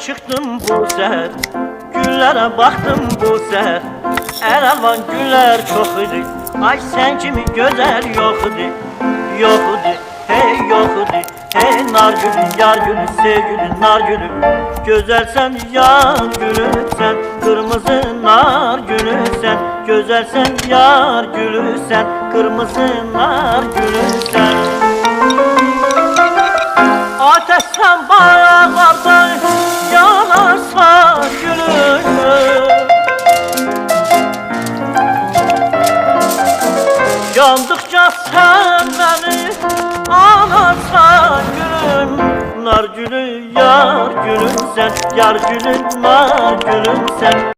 çıktım bu seher, güllere baktım bu seher. Elvan güller çok idi, ay sen kimi güzel yok idi. Yok idi, hey yok idi, hey nar gülü, yar gülü, sevgili nar gülü. Güzelsen yar gülü sen, kırmızı nar gülü sen. Güzelsen yar gülü sen, kırmızı nar gülü sen. Ateşten bağlarda yanarsa gülüm, yandıkça sen beni anarsan gülüm. Nar gülü yar gülüm sen, yar gülüm nar gülüm sen.